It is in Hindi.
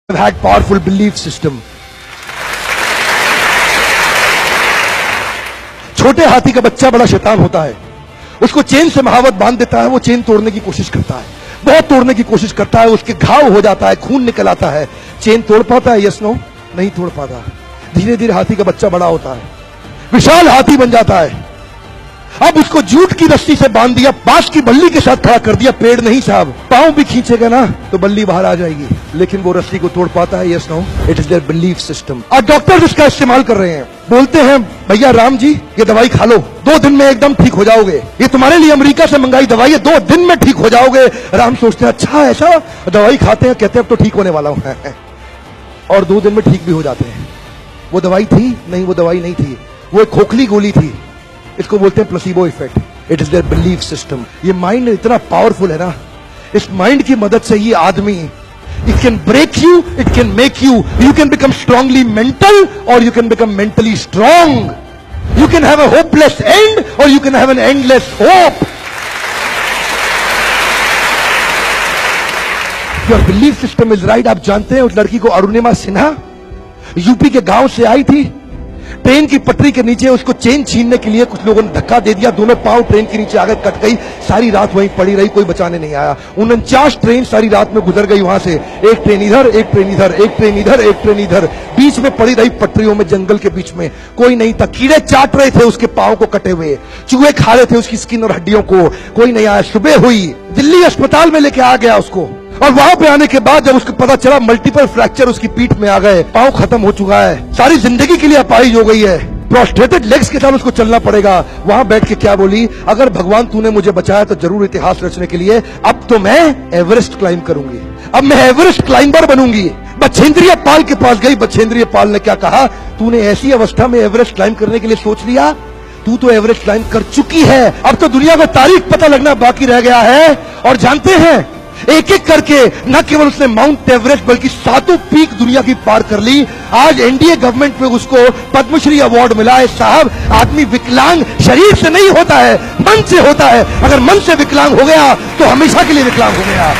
have had powerful belief system. छोटे हाथी का बच्चा बड़ा शैतान होता है, उसको चेन से महावत बांध देता है, वो चेन तोड़ने की कोशिश करता है, बहुत तोड़ने की कोशिश करता है, उसके घाव हो जाता है, खून निकल आता है। चेन तोड़ पाता है? Yes no? नहीं तोड़ पाता। धीरे धीरे हाथी का बच्चा बड़ा होता है, विशाल हाथी बन जाता है। अब उसको जूट की रस्सी से बांध दिया, बांस की बल्ली के साथ खड़ा कर दिया। पेड़ नहीं साहब, पांव भी खींचेगा ना तो बल्ली बाहर आ जाएगी, लेकिन वो रस्सी को तोड़ पाता है? Yes no? It is their belief system. और डॉक्टर इसका इस्तेमाल कर रहे हैं, बोलते हैं भैया राम जी ये दवाई खा लो, 2 दिन में एकदम ठीक हो जाओगे, ये तुम्हारे लिए अमेरिका से मंगाई दवाई है, 2 दिन में ठीक हो जाओगे। राम सोचते हैं अच्छा ऐसा, दवाई खाते हैं, कहते हैं अब तो ठीक होने वाला हूं और 2 दिन में ठीक भी हो जाते हैं। वो दवाई थी? नहीं, वो दवाई नहीं थी, वो एक खोखली गोली थी। इसको बोलते हैं placebo effect. It is their belief system. ये माइंड इतना पावरफुल है ना, इस माइंड की मदद से ही आदमी, it can break you, it can make you, you can become strongly mental और you can become mentally strong. You can have a hopeless end और you can have an endless hope. Your belief system is right. आप जानते हैं उस लड़की को, अरुणिमा सिन्हा, यूपी के गांव से आई थी, ट्रेन की पटरी के नीचे उसको चेन छीनने के लिए कुछ लोगों ने धक्का दे दिया, दोनों पांव ट्रेन के नीचे आकर कट गई, सारी रात वहीं पड़ी रही, कोई बचाने नहीं आया। 49 ट्रेन सारी रात में गुजर गई वहां से, एक ट्रेन इधर, एक ट्रेन इधर, एक ट्रेन इधर, एक ट्रेन इधर, बीच में पड़ी रही पटरियों में, जंगल के बीच में, कोई नहीं था। कीड़े चाट रहे थे उसके पांव को कटे हुए, चूहे खा रहे थे उसकी स्किन और हड्डियों को, कोई नहीं आया। सुबह हुई, दिल्ली अस्पताल में लेके आ गया उसको, और वहां पे आने के बाद जब उसको पता चला मल्टीपल फ्रैक्चर उसकी पीठ में आ गए, पांव खत्म हो चुका है, सारी जिंदगी के लिए अपाहिज हो गई है, प्रोस्ट्रेटेड लेग्स के साथ उसको चलना पड़ेगा। वहां बैठ के क्या बोली? अगर भगवान तूने मुझे बचाया तो जरूर इतिहास रचने के लिए, अब तो मैं एवरेस्ट क्लाइम करूंगी, अब मैं एवरेस्ट क्लाइंबर बनूंगी। बछेंद्रिय पाल के पास गई, बछेंद्रिय पाल ने क्या कहा? तूने ऐसी अवस्था में एवरेस्ट क्लाइम करने के लिए सोच लिया? तू तो एवरेस्ट क्लाइम कर चुकी है, अब तो दुनिया को तारीख पता लगना बाकी रह गया है। और जानते हैं, एक एक करके न केवल उसने माउंट एवरेस्ट बल्कि 7 पीक दुनिया की पार कर ली। आज एनडीए गवर्नमेंट में उसको पद्मश्री अवार्ड मिला है। साहब, आदमी विकलांग शरीर से नहीं होता है, मन से होता है। अगर मन से विकलांग हो गया तो हमेशा के लिए विकलांग हो गया।